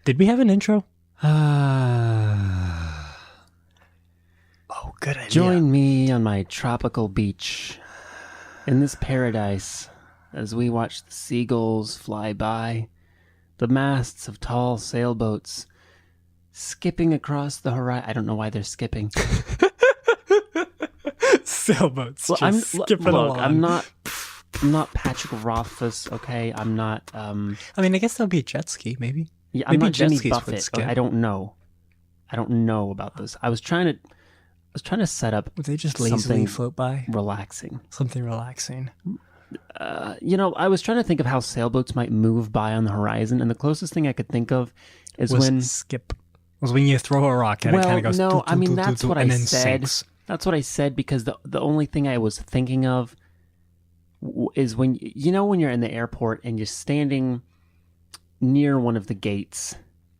Did we have an intro? Oh, good idea. join me on my tropical beach in this paradise as we watch the seagulls fly by, the masts of tall sailboats skipping across the horizon. I don't know why they're skipping. Sailboats. Well, just skipping along. I'm not Patrick Rothfuss, okay? I'm not. I mean, I guess that'll be a jet ski, maybe. Yeah, Maybe I'm not jet Jimmy skis would Buffett. skip. I don't know. I don't know about this. I was trying to set up Would they just lazily something float by? relaxing. Something relaxing. I was trying to think of how sailboats might move by on the horizon, and the closest thing I could think of is Was when. skip. Was when you throw a rock and it kind of goes. No, I mean doo, that's doo, what and I then said. sinks. That's what I said because the only thing I was thinking of is when when you're in the airport and you're standing near one of the gates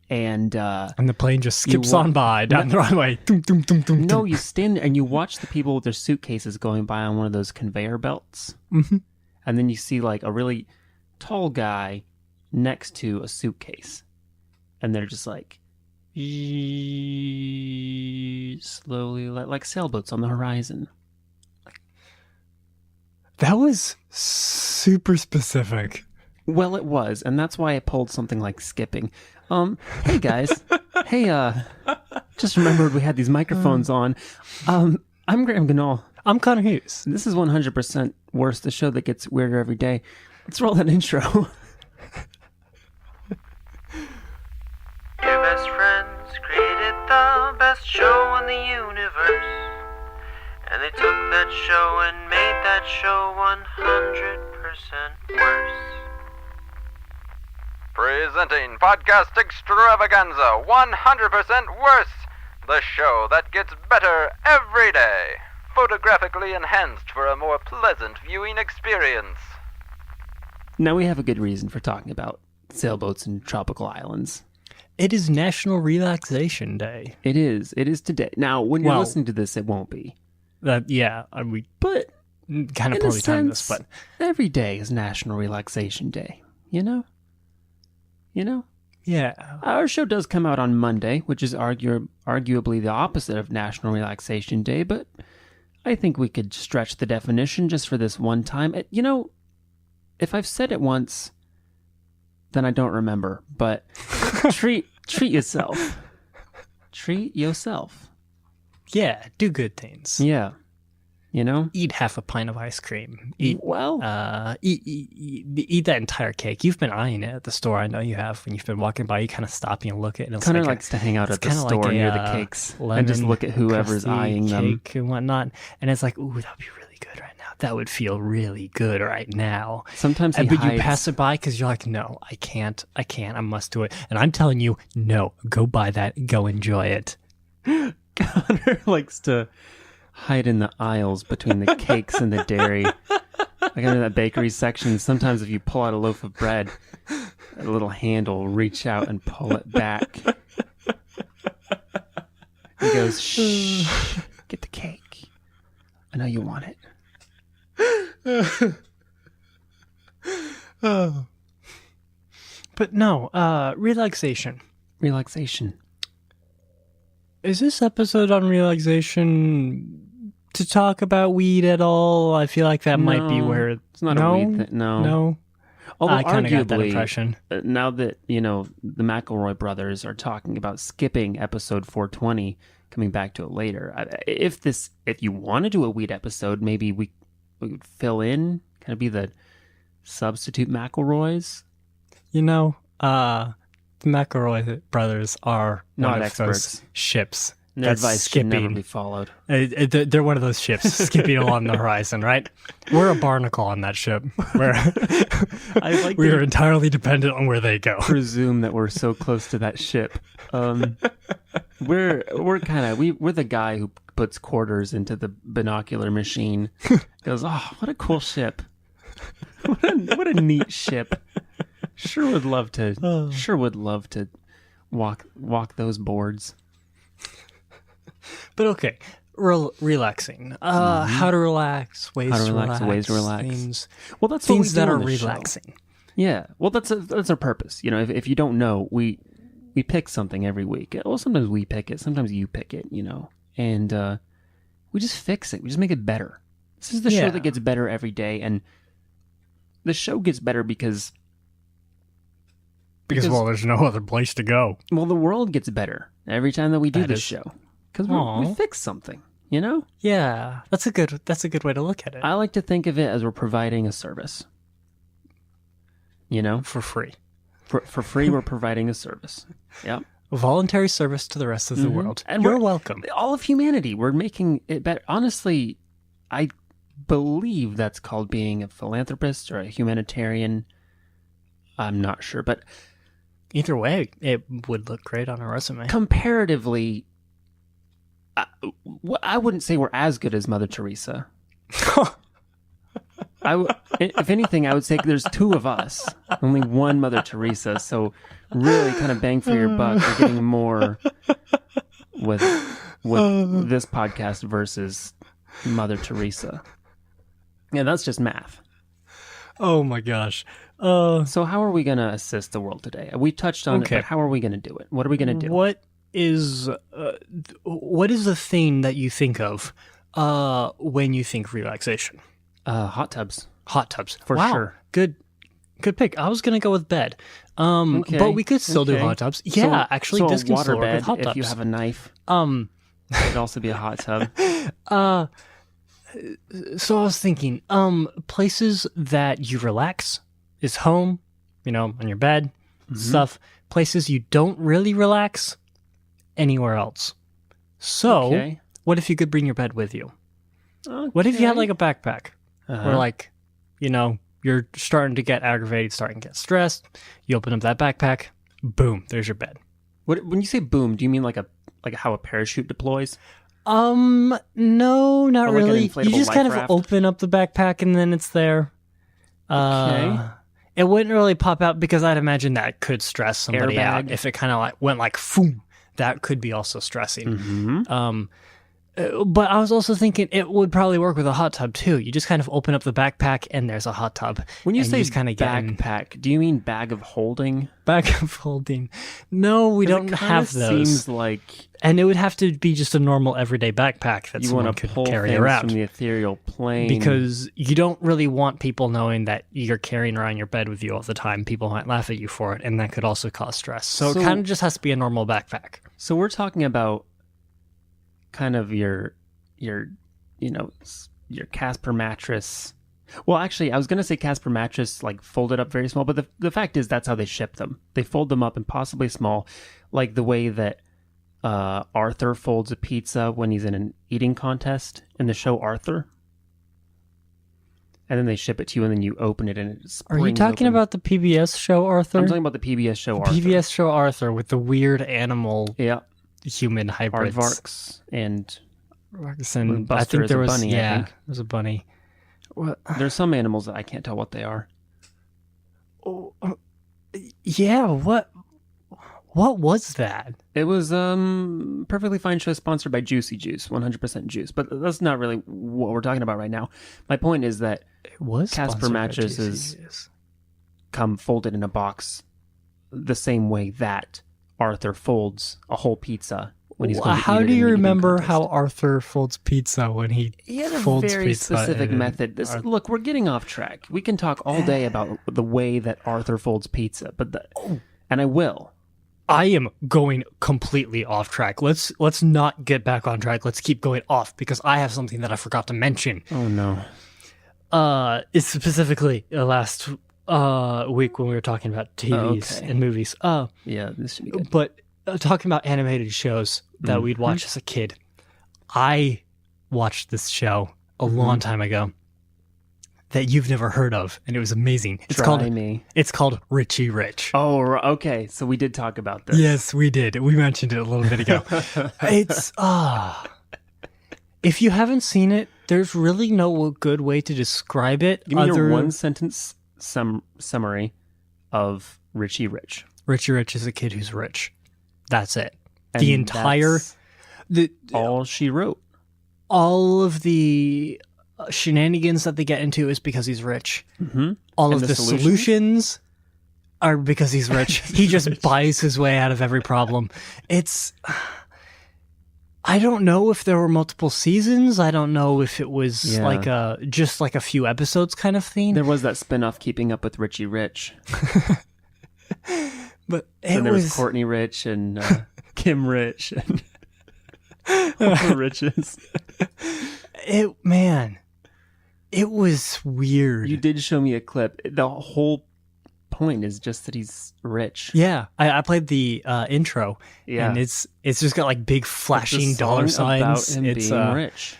and And the plane just skips wa- on by down the runway. Dum, dum, dum, dum, no, dum. you stand and you watch the people with their suitcases going by on one of those conveyor belts, Mhm. and then you see like a really tall guy next to a suitcase, and they're just like slowly, like sailboats on the horizon. That was super specific. Well, it was, and that's why I pulled something like skipping. Hey guys, just remembered we had these microphones on. I'm Graham Ganol. I'm Connor Hughes. This is 100% Worse, the show that gets weirder every day. Let's roll that intro. Your best friends created the best show in the universe. And they took that show and made that show 100% worse. Presenting Podcast Extravaganza 100% Worse, the show that gets better every day, photographically enhanced for a more pleasant viewing experience. Now we have a good reason for talking about sailboats and tropical islands. It is National Relaxation Day. It is today. Now, when you're Well- listening to this, it won't be. We But kind of in a poorly timed this, sense, but every day is National Relaxation Day. You know? yeah. Our show does come out on Monday, which is arguably the opposite of National Relaxation Day, but I think we could stretch the definition just for this one time. If I've said it once, then I don't remember, but treat yourself. Treat yourself. Yeah, do good things. Yeah. Eat half a pint of ice cream. Eat eat that entire cake. You've been eyeing it at the store. I know you have. When you've been walking by, you kind of stop and look at it. And it's Connor like likes to hang out at the kinda store like near the cakes lemon and just look at whoever's crusty eyeing them. cake and whatnot. And it's like, ooh, that would be really good right now. That would feel really good right now. Sometimes he But you hides. pass it by because you're like, no, I can't. I must do it. And I'm telling you, no, go buy that. Go enjoy it. Connor likes to hide in the aisles between the cakes and the dairy. Like under that bakery section, sometimes if you pull out a loaf of bread, a little hand will reach out and pull it back. He goes, shh, get the cake. I know you want it. But no, relaxation. Relaxation. Is this episode on relaxation to talk about weed at all? I feel like that might be No, where it's not no, a weed thing. No. No. Although I kind of got that arguably, impression. now that, the McElroy brothers are talking about skipping episode 420, coming back to it later. If you want to do a weed episode, maybe we would fill in, kind of be the substitute McElroys. The McElroy brothers are Not one of experts. those ships. Their that's advice can never skipping. be followed. They're one of those ships skipping along the horizon, right? We're a barnacle on that ship. I like We to are entirely dependent on where they go. presume that we're so close to that ship. We're the guy who puts quarters into the binocular machine. Goes, oh, what a cool ship! What a neat ship. Sure would love to walk those boards. But okay, relaxing. How to relax, ways How to to relax, ways to relax. things, Well, that's what we things do that on are this show. relaxing. Yeah, well, that's our purpose. If you don't know, we we pick something every week. Well, sometimes we pick it, sometimes you pick it, and we just fix it. We just make it better. This is the show that gets better every day, and the show gets better because well, there's no other place to go. well, the world gets better every time that we do this show because we fix something. Yeah, that's a good way to look at it. I like to think of it as we're providing a service. For free. For free, we're providing a service. Yep. Voluntary service to the rest of the world. And you're welcome. All of humanity. We're making it better. Honestly, I believe that's called being a philanthropist or a humanitarian. I'm not sure, but Either way, it would look great on a resume. comparatively, I wouldn't say we're as good as Mother Teresa. If anything, I would say there's two of us, only one Mother Teresa. So really, kind of bang for your buck. You're getting more with this podcast versus Mother Teresa. Yeah, that's just math. Oh my gosh. So how are we going to assist the world today? We touched on it, but how are we going to do it? What are we going to do? What is the thing that you think of when you think relaxation? Hot tubs. Hot tubs. For Wow. sure. Good pick. I was gonna go with bed. But we could still do hot tubs. Yeah, actually, so this a can water still work bed, with hot tubs. if you have a knife, it'd also be a hot tub. So I was thinking, places that you relax is home, on your bed, stuff. Places you don't really relax, anywhere else. So, Okay. what if you could bring your bed with you? What if you had like a backpack? Where like, you're starting to get aggravated, starting to get stressed. You open up that backpack, boom, there's your bed. When you say boom, do you mean like how a parachute deploys? No, not Or like an really. You inflatable just kind of life raft? open up the backpack and then it's there. Okay. It wouldn't really pop out because I'd imagine that could stress somebody out. Airbag? If it kind of went like, boom, that could be also stressing. But I was also thinking it would probably work with a hot tub too. You just kind of open up the backpack and there's a hot tub. When you and say just kind of backpack, do you mean bag of holding? bag of holding. No, we don't It have kinda those. Seems like And it would have to be just a normal everyday backpack that you someone want to could pull carry things around. from the ethereal plane Because you don't really want people knowing that you're carrying around your bed with you all the time. People might laugh at you for it, and that could also cause stress. So it So- kind of just has to be a normal backpack. So we're talking about kind of your Casper mattress. Well, actually, I was going to say Casper mattress, like folded up very small, but the fact is that's how they ship them. They fold them up impossibly small, like the way that Arthur folds a pizza when he's in an eating contest in the show Arthur. And then they ship it to you, and then you open it, and it springs Are you talking open. about the PBS show Arthur? I'm talking about the PBS show Arthur. PBS show Arthur with the weird animal Yeah, human hybrids. Aardvarks and And I Buster think is there a was bunny, I think. there's a bunny. What? there's some animals that I can't tell what they are. Yeah, what was that? It was perfectly fine show sponsored by Juicy Juice, 100% juice. But that's not really what we're talking about right now. My point is that It was Casper sponsored by mattresses GCs. come folded in a box the same way that Arthur folds a whole pizza when he's going to How eat it do in you an eating remember contest. how Arthur folds pizza when he He had a folds very pizza specific in method. Look, we're getting off track. We can talk all day about the way that Arthur folds pizza, and I will. I am going completely off track. Let's not get back on track. Let's keep going off because I have something that I forgot to mention. Oh no. It's specifically last week when we were talking about TVs Okay. and movies. Yeah, this should be good. But talking about animated shows that we'd watch as a kid, I watched this show a long time ago that you've never heard of, and it was amazing. It's called Richie Rich. Oh, okay. So we did talk about this. Yes, we did. We mentioned it a little bit ago. It's if you haven't seen it, there's really no good way to describe it. Give me your one sentence summary of Richie Rich. Richie Rich is a kid who's rich. That's it. And The entire that's all she wrote. all of the shenanigans that they get into is because he's rich. Mm-hmm. All And of the the solutions Or because he's rich. He just buys his way out of every problem. It's... I don't know if there were multiple seasons. I don't know if it was like just like a few episodes kind of thing. There was that spin-off Keeping Up with Richie Rich. But there was Courtney Rich and Kim Rich and all the riches. It was weird. You did show me a clip. The whole point is just that he's rich. Yeah, I played the intro, Yeah. and it's just got like big flashing It's a dollar song about signs. him It's being rich.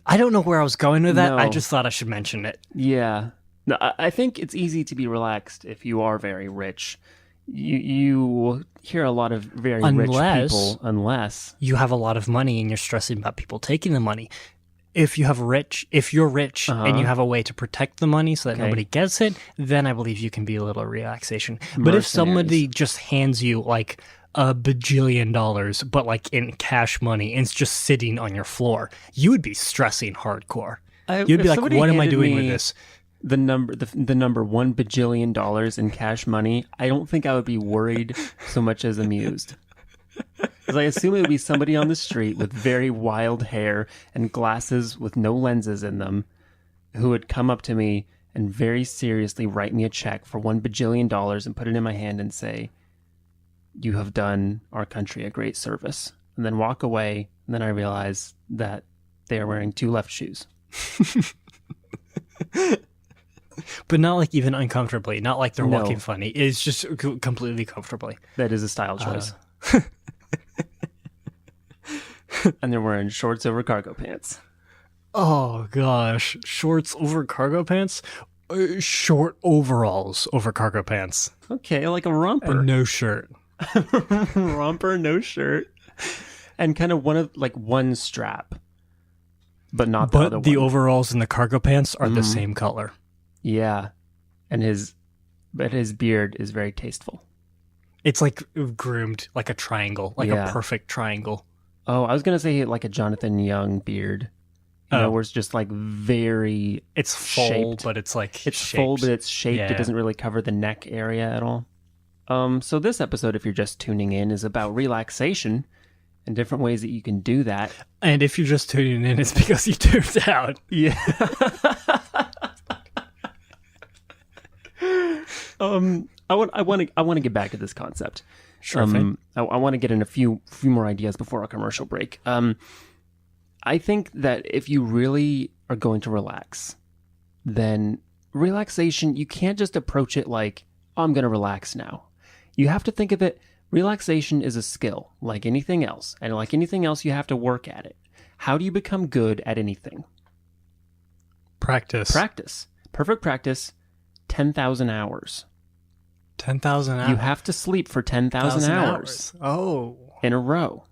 I don't know where I was going with that. No. I just thought I should mention it. Yeah. No, I think it's easy to be relaxed if you are very rich. You hear a lot of very rich people, unless You have a lot of money and you're stressing about people taking the money. If you're rich and you have a way to protect the money so that nobody gets it, then I believe you can be a little relaxation. But if somebody just hands you like $1 bajillion, but like in cash money, and it's just sitting on your floor, you would be stressing hardcore. You'd be like, "What am I doing with this?" The number $1 bajillion in cash money, I don't think I would be worried so much as amused. Because I assume it would be somebody on the street with very wild hair and glasses with no lenses in them who would come up to me and very seriously write me a check for $1 bajillion and put it in my hand and say, "You have done our country a great service," and then walk away. And then I realize that they are wearing 2 left shoes. But not like even uncomfortably, not like they're walking funny. It's just completely comfortably. That is a style choice. And they're wearing shorts over cargo pants. Oh gosh, shorts over cargo pants? Short overalls over cargo pants. Okay, like a romper. And no shirt. Romper, no shirt. And kind of one strap. But not the other But the one. overalls and the cargo pants are the same color. Yeah. And his beard is very tasteful. It's like groomed like a triangle, like a perfect triangle. Oh, I was going to say like a Jonathan Young beard. You know, where it's just like very... It's full, shaped. but it's like It's shaped. full, but it's shaped. Yeah. It doesn't really cover the neck area at all. So this episode, if you're just tuning in, is about relaxation and different ways that you can do that. And if you're just tuning in, it's because you tuned out. Yeah. I want to get back to this concept. Sure thing. I want to get in a few more ideas before our commercial break. I think that if you really are going to relax, then relaxation, you can't just approach it like, "Oh, I'm going to relax now." You have to think of it, relaxation is a skill, like anything else. And like anything else, you have to work at it. How do you become good at anything? Practice. Practice. Perfect practice, 10,000 hours. 10,000 hours. You have to sleep for 10,000 hours Oh. in a row.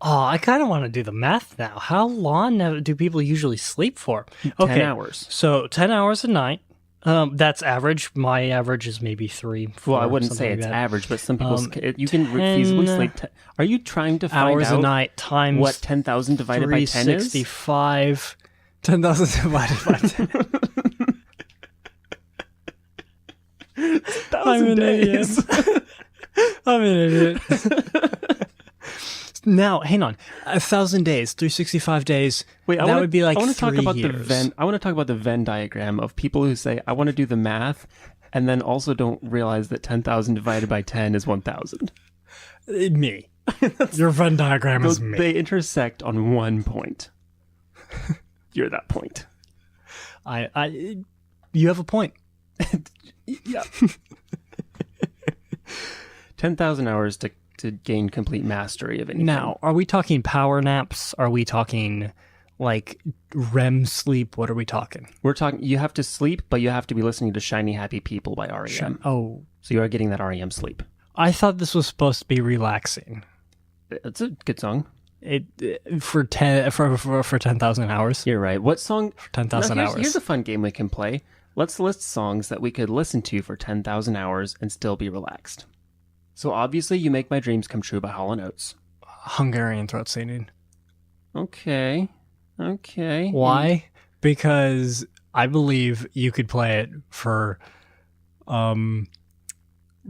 Oh, I kind of want to do the math now. How long do people usually sleep for? 10 hours. So 10 hours a night. That's average. My average is maybe 3. 4, Well, I wouldn't say something it's like that. average, but some people you can 10 feasibly sleep. Are you trying to find Hours out a night times what 10,000 divided by 10 is? 365. 10,000 divided by 10. I'm an idiot. I'm an idiot. Now, hang on. 1,000 days, 365 days. Wait, that would be like I want to 3 talk about years. I want to talk about the Venn diagram of people who say, "I want to do the math," and then also don't realize that 10,000 divided by 10 is 1,000. Me. Your Venn diagram is me. They intersect on one point. You're that point. You have a point. Yeah. 10,000 hours to gain complete mastery of anything. Now, are we talking power naps? Are we talking like REM sleep? What are we talking? We're talking, you have to sleep, but you have to be listening to Shiny Happy People by REM. Oh, So you are getting that REM sleep. I thought this was supposed to be relaxing. It's a good song. For 10,000 hours. You're right. What song? 10,000 Now, hours. Here's a fun game we can play. Let's list songs that we could listen to for 10,000 hours and still be relaxed. So obviously, You Make My Dreams Come True by Hall & Oates. Hungarian throat singing. Okay. Why? Because I believe you could play it for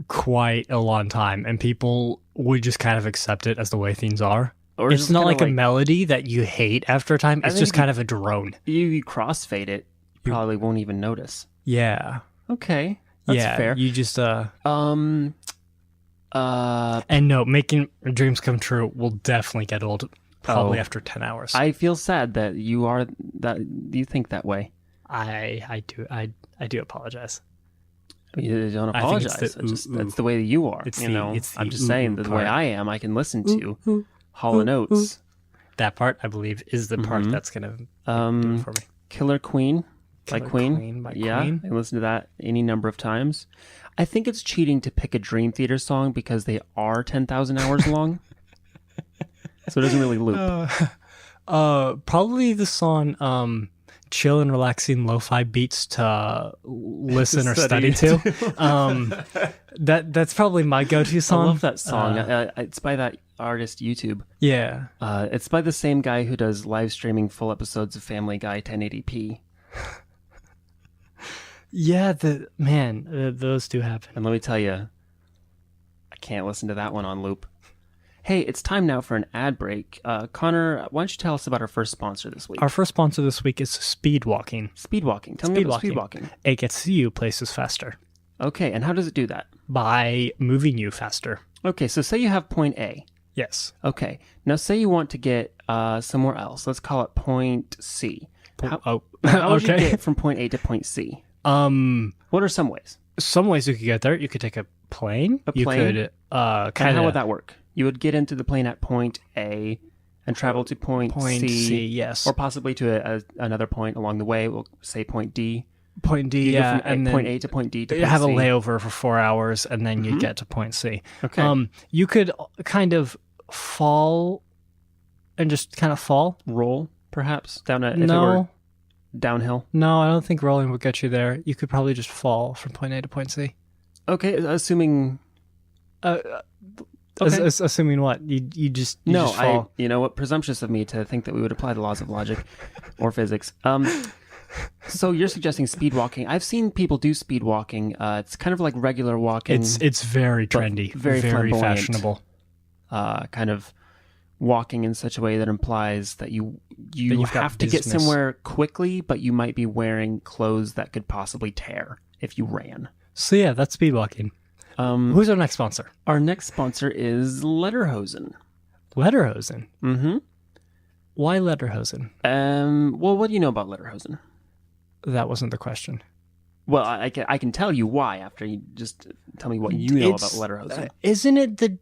quite a long time, and people would just kind of accept it as the way things are. Or is It's it not kinda like a melody that you hate after a time. I It's think just if you- kind of a drone. You crossfade it, you probably won't even notice. Yeah. Okay, that's yeah. fair. You just And no, making dreams come true will definitely get old probably Oh. after 10 hours. I feel sad that you think that way. I do apologize. You don't I think it's apologize. the It's ooh, that's the way that you are. It's you the- know, it's the I'm just ooh, saying ooh that the way part. I am, I can listen to Hall and ooh, Oates, That part, I believe, is the part Mhm. that's going to do it um, for me. Killer Queen by Killer Queen. Queen by yeah, Queen. I listened to that any number of times. I think it's cheating to pick a Dream Theater song because they are 10,000 hours long, so it doesn't really loop. Probably the song chill and relaxing lo-fi beats to listen or study to. That's probably my go-to I song. love that song. It's by that artist YouTube. Yeah. It's by the same guy who does live streaming full episodes of Family Guy 1080p. Yeah, those do happen. And let me tell you, I can't listen to that one on loop. Hey, it's time now for an ad break. Connor, why don't you tell us about our first sponsor this week? Our first sponsor this week is Speedwalking. Speedwalking. Tell me about Speedwalking. It gets you places faster Okay, and how does it do that? by moving you faster. Okay, so say you have point A. Yes. Okay, now say you want to get somewhere else. Let's call it point C. How would you okay. get from point A to point C? What What are some ways? some ways you could get there? You could take a plane. A You plane? could And kind how would of that work? You would get into the plane at point A and travel to point C. Yes. or possibly to another point along the way. We'll say point D. Point D. You go Yeah, from and then point A to point D to you point have a C. layover for 4 hours, and then you get to point C. Okay. You could kind of fall and just kind of fall. Roll, perhaps, down a if it were No, downhill. no, I don't think rolling would get you there. You could probably just fall from point A to point C. Okay, assuming Okay. Assuming what you just you no, just fall. you know what? Presumptuous of me to think that we would apply the laws of logic or physics. So you're suggesting speed walking. I've seen people do speed walking. It's kind of like regular walking. It's very trendy, very flamboyant. fashionable. Kind of walking in such a way that implies that you you've got have to get business. somewhere quickly, but you might be wearing clothes that could possibly tear if you ran. So yeah, that's speed walking. Who's our next sponsor? Our next sponsor is Lederhosen. Lederhosen. Mm-hmm. Why Lederhosen? Well, what do you know about Lederhosen? That wasn't the question. Well, I can tell you why after you just tell me what you know about Lederhosen. Isn't it the?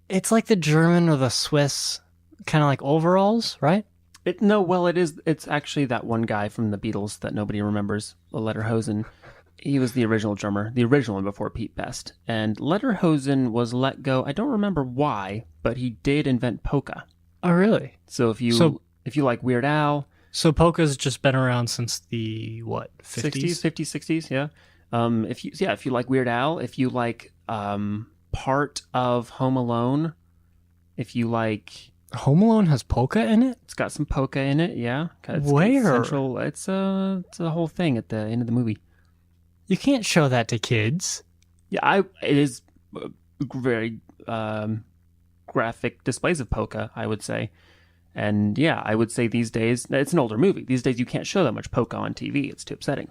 It's like the German or the Swiss, kind of like overalls, right? It is. It's actually that one guy from the Beatles that nobody remembers, Lederhosen. He was the original drummer, the original one before Pete Best. And Lederhosen was let go. I don't remember why, but he did invent polka. Oh, really? So if you like Weird Al, So polka's just been around since the what 50s? 60s, yeah. If you like Weird Al, if you like part of Home Alone, if you like, Home Alone has polka in it. it's got some polka in it, yeah. It's Where? central? It's a whole thing at the end of the movie. You can't show that to kids. Yeah, it is very graphic displays of polka, I would say. And yeah, I would say these days, it's an older movie. These days you can't show that much polka on TV. It's too upsetting.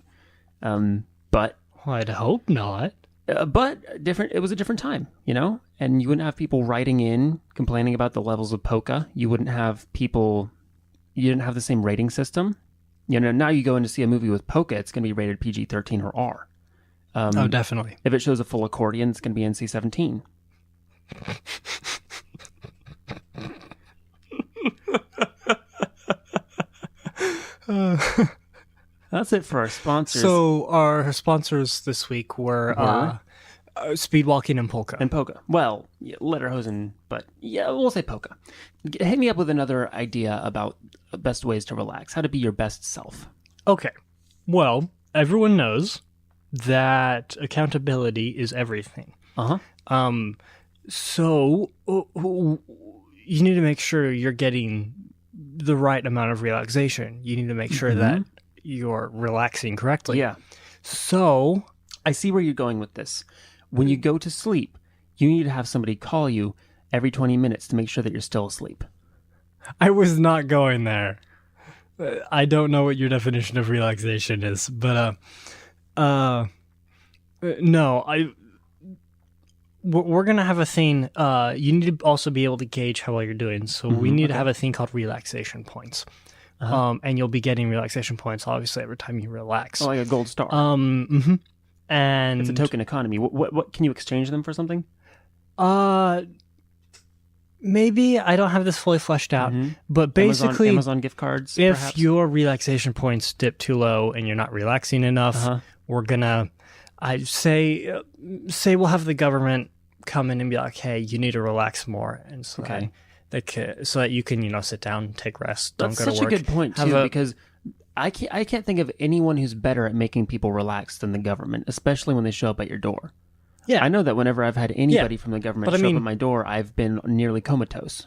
But Well, I'd hope not. different. It was a different time, you know? And you wouldn't have people writing in complaining about the levels of polka. You didn't have the same rating system. You know, now you go in to see a movie with polka, it's going to be rated PG-13 or R. Oh, definitely. If it shows a full accordion, it's going to be NC-17. That's it for our sponsors. So our sponsors this week were Speedwalking and polka. And polka. Well, yeah, Lederhosen, but yeah, we'll say polka. Hit me up with another idea about best ways to relax. How to be your best self. Okay. Well, everyone knows that accountability is everything. Uh-huh. So you need to make sure you're getting the right amount of relaxation. You need to make sure that you're relaxing correctly. Yeah. So I see where you're going with this. When you go to sleep, you need to have somebody call you every 20 minutes to make sure that you're still asleep. I was not going there. I don't know what your definition of relaxation is, but no, we're gonna have a thing. You need to also be able to gauge how well you're doing. So we need to have a thing called relaxation points. And you'll be getting relaxation points obviously every time you relax. Oh, like a gold star. And It's a token economy. What can you exchange them for something? Maybe I don't have this fully fleshed out, but basically, Amazon gift cards. if perhaps? your relaxation points dip too low and you're not relaxing enough, we're gonna, I say we'll have the government come in and be like, hey, you need to relax more, and so that you can sit down, take rest, don't That's go to such work. a good point too, because I can't think of anyone who's better at making people relax than the government, especially when they show up at your door. Yeah, I know that whenever I've had anybody from the government show up at my door, I've been nearly comatose.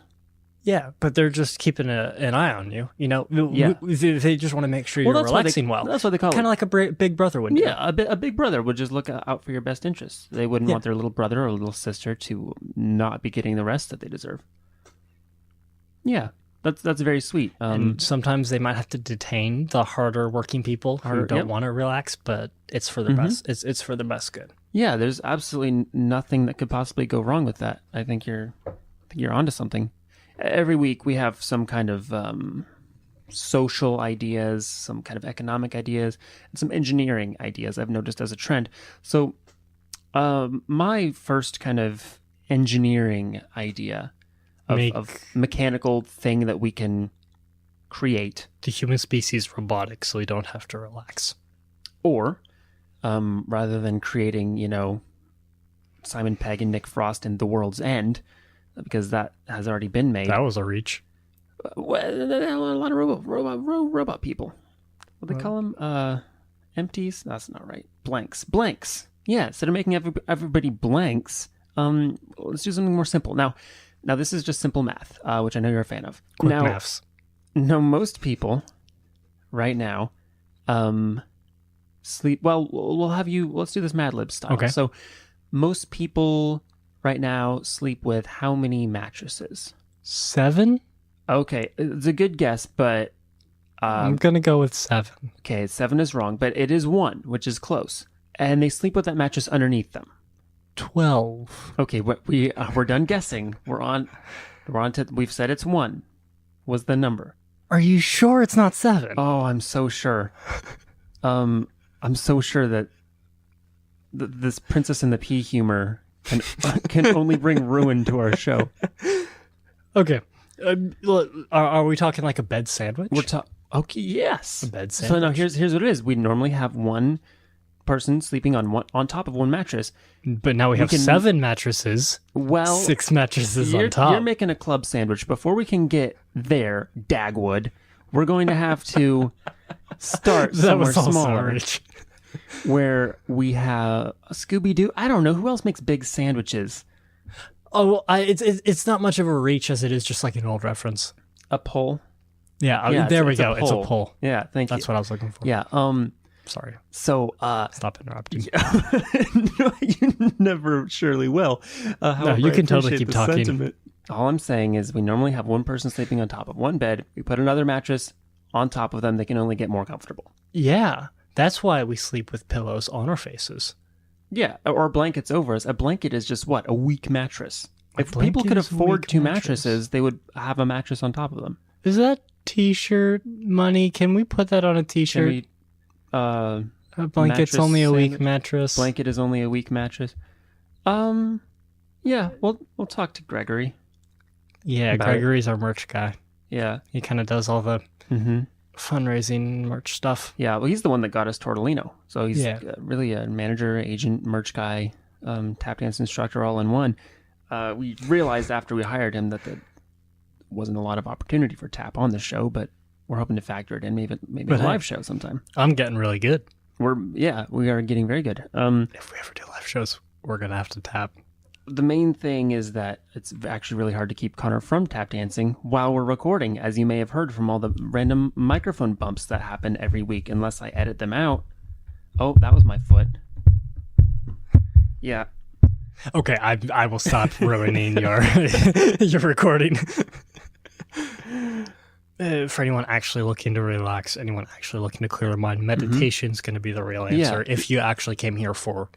Yeah, but they're just keeping an eye on you. Yeah. They just want to make sure you're relaxing well. That's what they call it. Kind of like a big brother would do. Yeah, a big brother would just look out for your best interests. They wouldn't want their little brother or little sister to not be getting the rest that they deserve. Yeah, that's very sweet. And sometimes they might have to detain the harder working people who don't want to relax, but it's for the best. It's for the best good. Yeah, there's absolutely nothing that could possibly go wrong with that. I think you're onto something. Every week we have some kind of social ideas, some kind of economic ideas, and some engineering ideas I've noticed as a trend. So my first kind of engineering idea of mechanical thing that we can create. The human species robotic, so we don't have to relax. Or rather than creating, Simon Pegg and Nick Frost in The World's End, because that has already been made. That was a reach. Well, a lot of robot people. What do they call them? Empties? That's not right. Blanks. Yeah, instead of making everybody blanks, let's do something more simple. Now this is just simple math, which I know you're a fan of. Quick maths. No, most people right now sleep. Well, let's do this Mad Lib style. Okay. So most people right now sleep with how many mattresses? 7? Okay, it's a good guess, but I'm gonna go with 7. Okay, 7 is wrong, but it is 1, which is close. And they sleep with that mattress underneath them. 12. Okay, we're done guessing. We've said it's 1. Was the number? Are you sure it's not 7? Oh, I'm so sure. I'm so sure that this Princess and the Pea humor can only bring ruin to our show. Okay. Are we talking like a bed sandwich? Okay, yes. A bed So sandwich. now here's what it is. We normally have one person sleeping on top of one mattress. But now we have 7 mattresses. Well, 6 mattresses on you're top. making a club sandwich. Before we can get there, Dagwood, we're going to have to start that somewhere was also smaller, rich. where we have a Scooby-Doo. I don't know who else makes big sandwiches. Oh, it's not much of a reach as it is just like an old reference. A pole. Yeah, there we it's a go. It's a pole. pole. Yeah, thank you. That's what I was looking for. Yeah. Sorry. So, Stop interrupting. no, you never surely will. No, you can totally keep talking. Sentiment. All I'm saying is we normally have one person sleeping on top of one bed. We put another mattress on top of them. They can only get more comfortable. Yeah, that's why we sleep with pillows on our faces. Yeah, or blankets over us. A blanket is just what? A weak mattress. If people blanket could is a afford weak 2 mattress. mattresses, they would have a mattress on top of them. Is that t-shirt money? Can we put that on a t-shirt? Can we, A blanket's mattress only a weak sandwich? mattress. Blanket is only a weak mattress. Yeah, we'll talk to Gregory. Yeah, about Gregory's our merch guy. Yeah. He kind of does all the Mm-hmm. fundraising merch stuff. Yeah, well, he's the one that got us Tortellino. So he's Yeah. really a manager, agent, merch guy, tap dance instructor all in one. We realized after we hired him that there wasn't a lot of opportunity for tap on the show, but we're hoping to factor it in, maybe But a hey. live show sometime. I'm getting really good. We are getting very good. If we ever do live shows, we're gonna have to tap. The main thing is that it's actually really hard to keep Connor from tap dancing while we're recording, as you may have heard from all the random microphone bumps that happen every week, unless I edit them out. Oh, that was my foot. Yeah. Okay, I will stop ruining your your recording. For anyone actually looking to relax, anyone actually looking to clear their mind, meditation's going to be the real answer. If you actually came here for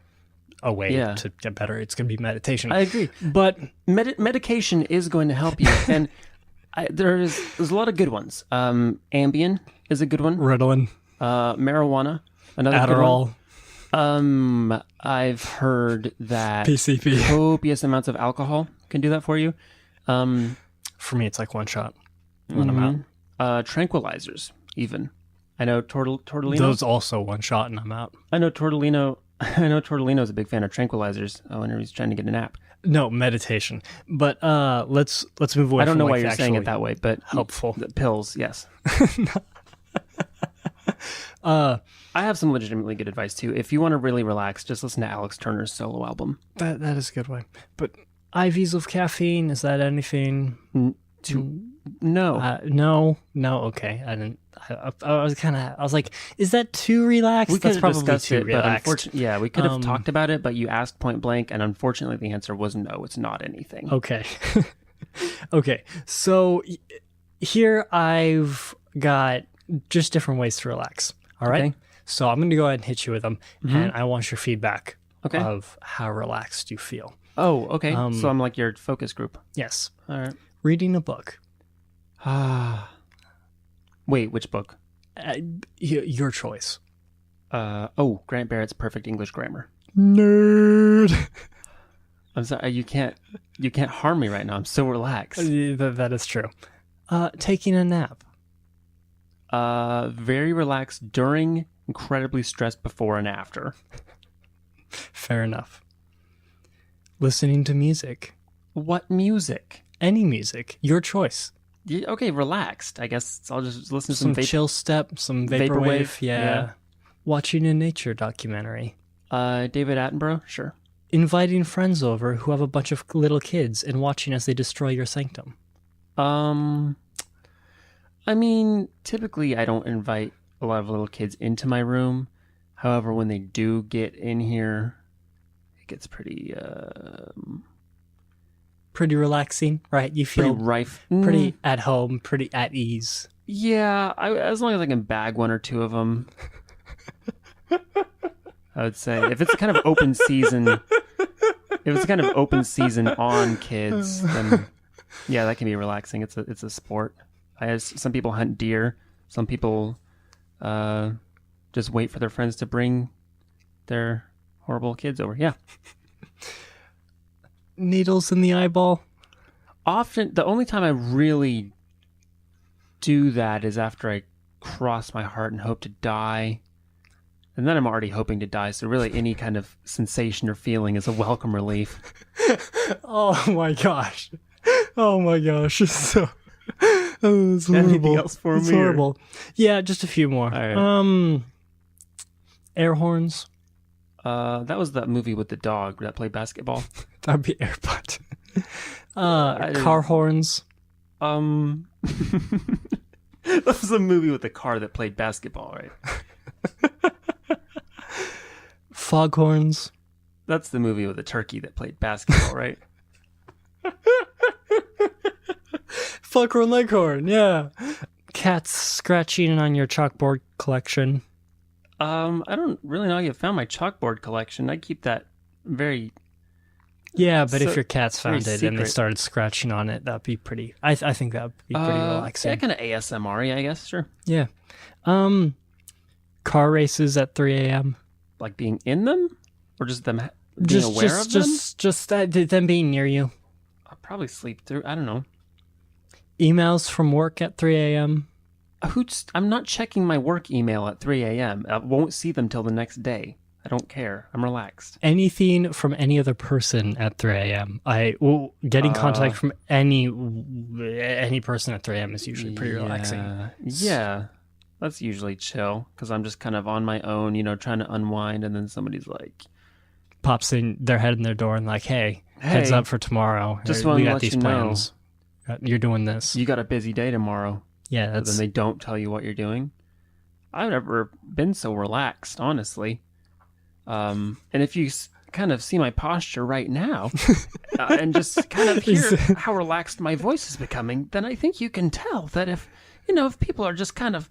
a way to get better, it's going to be meditation. I agree. But medication is going to help you, and there's a lot of good ones. Ambien is a good one. Ritalin, marijuana, another Adderall. good one. I've heard that PCP. copious amounts of alcohol can do that for you. For me, it's like one shot when I'm out. Tranquilizers, even. I know Tortellino. Those also one shot and I'm out. I know Tortellino. I know Tortellino's a big fan of tranquilizers. Whenever he's trying to get a nap. No, meditation. But let's move away. I don't know from, why like, you're saying it that way, but helpful. The pills, yes. I have some legitimately good advice too. If you want to really relax, just listen to Alex Turner's solo album. That is a good way. But IVs of caffeine, is that anything? No. No. Okay, I didn't. I was like, is that too relaxed? We could That's have probably discussed too it, but relaxed. unfortunately, we could have talked about it, but you asked point blank, and unfortunately, the answer was no. It's not anything. Okay. Okay. So here I've got just different ways to relax. All right. Okay. So I'm going to go ahead and hit you with them, and I want your feedback Okay. of how relaxed you feel. Oh, okay. So I'm like your focus group. Yes. All right. Reading a book. Wait, which book? Your choice. Grant Barrett's Perfect English Grammar. Nerd. I'm sorry, you can't harm me right now. I'm so relaxed. That is true. Taking a nap. Very relaxed during, incredibly stressed before and after. Fair enough. Listening to music. What music? Any music. Your choice. Yeah, okay, relaxed. I guess I'll just listen to Some some chill step, some vaporwave. Vaporwave, Yeah. yeah. Watching a nature documentary. David Attenborough, sure. Inviting friends over who have a bunch of little kids and watching as they destroy your sanctum. I mean, typically I don't invite a lot of little kids into my room. However, when they do get in here, it gets pretty Pretty relaxing, right? You pretty feel rife. pretty at home, pretty at ease. Yeah, as long as I can bag one or two of them. I would say if it's kind of open season, on kids, then yeah, that can be relaxing. It's a sport. Some people hunt deer. Some people just wait for their friends to bring their horrible kids over. Yeah. Needles in the eyeball. Often, the only time I really do that is after I cross my heart and hope to die. And then I'm already hoping to die, so really any kind of sensation or feeling is a welcome relief. Oh my gosh. Oh my gosh. So, it's horrible. Anything else for It's me, or- horrible. Yeah, just a few more. All right. Air horns. That was that movie with the dog that played basketball. That'd be AirPod. Car horns. That was a movie with the car that played basketball, right? Foghorns. That's the movie with the turkey that played basketball, right? Foghorn Leghorn, yeah. Cats scratching on your chalkboard collection. I don't really know how you found my chalkboard collection. I keep that very... Yeah, but So- if your cats very found it and they secret. started scratching on it, that'd be pretty... I think that'd be pretty relaxing. Yeah, kind of ASMR-y, I guess, sure. Yeah. Car races at 3 a.m. Like being in them? Or just them being aware of them? Just them being near you. I'll probably sleep through. I don't know. Emails from work at 3 a.m. I'm not checking my work email at 3 a.m. I won't see them till the next day. I don't care. I'm relaxed. Anything from any other person at 3 a.m. Getting contact from any person at 3 a.m. is usually pretty relaxing. Yeah. That's usually chill because I'm just kind of on my own, trying to unwind, and then somebody's like, Pops in their head in their door and like, hey, heads up for tomorrow. Just We wanted to got let these you know. plans. You're doing this. you got a busy day tomorrow. Yeah, But that's then they don't tell you what you're doing. I've never been so relaxed, honestly. And if you kind of see my posture right now and just kind of hear how relaxed my voice is becoming, then I think you can tell that if people are just kind of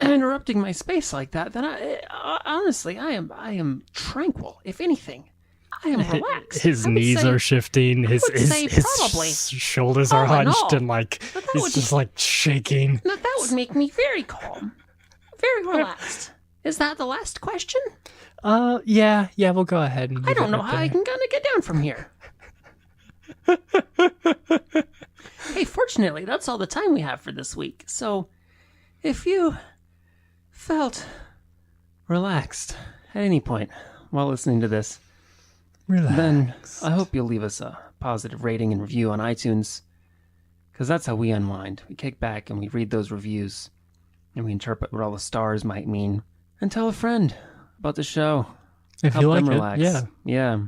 interrupting my space like that, then honestly, I am tranquil. If anything, I am relaxed. His knees are shifting. His probably. shoulders are hunched and he's just shaking. Now that would make me very calm, very relaxed. Is that the last question? Yeah, we'll go ahead. And I don't know how I can kind of get down from here. Hey, fortunately, that's all the time we have for this week. So, if you felt relaxed at any point while listening to this, then I hope you'll leave us a positive rating and review on iTunes, because that's how we unwind. We kick back and we read those reviews, and we interpret what all the stars might mean, and tell a friend about the show. If Help you like them it, relax. Yeah.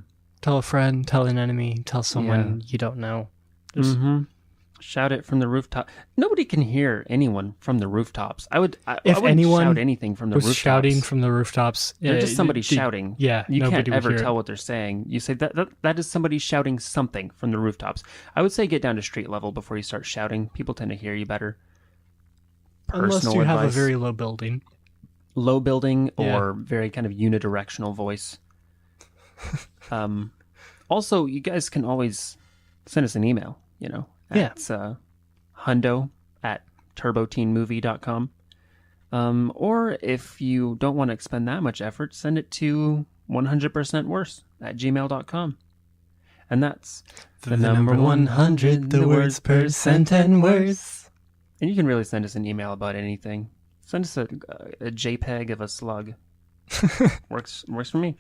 Tell a friend, tell an enemy, tell someone you don't know. Just Shout it from the rooftop. Nobody can hear anyone from the rooftops. I wouldn't anyone shout anything from the was rooftops. shouting from the rooftops. They're just somebody shouting. Yeah, you nobody can't would ever hear tell it. what they're saying. You say that is somebody shouting something from the rooftops. I would say get down to street level before you start shouting. People tend to hear you better. Unless you have a very low building. Low building or very kind of unidirectional voice. Also, you guys can always send us an email, It's hundo@turboteenmovie.com. Or if you don't want to expend that much effort, send it to 100%worse@gmail.com. And that's the number 100, the words percent and worse. And you can really send us an email about anything. Send us a JPEG of a slug. Works for me.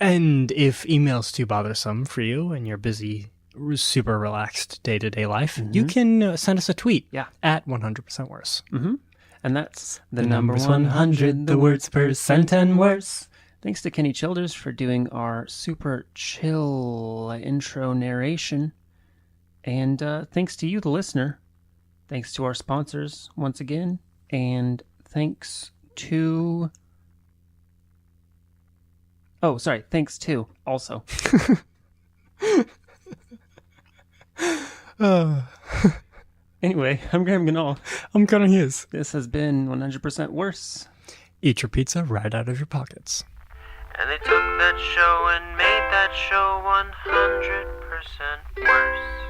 And if email's too bothersome for you and you're busy, super relaxed day-to-day life, you can send us a tweet at 100% worse. And that's the number 100, the words percent and worse. Thanks to Kenny Childers for doing our super chill intro narration. And thanks to you, the listener. Thanks to our sponsors once again. And thanks to... Oh, sorry. Thanks to also. Anyway, I'm Graham Ganal. I'm Connor Hughes. This has been 100% Worse. Eat your pizza right out of your pockets. And they took that show and made that show 100% worse.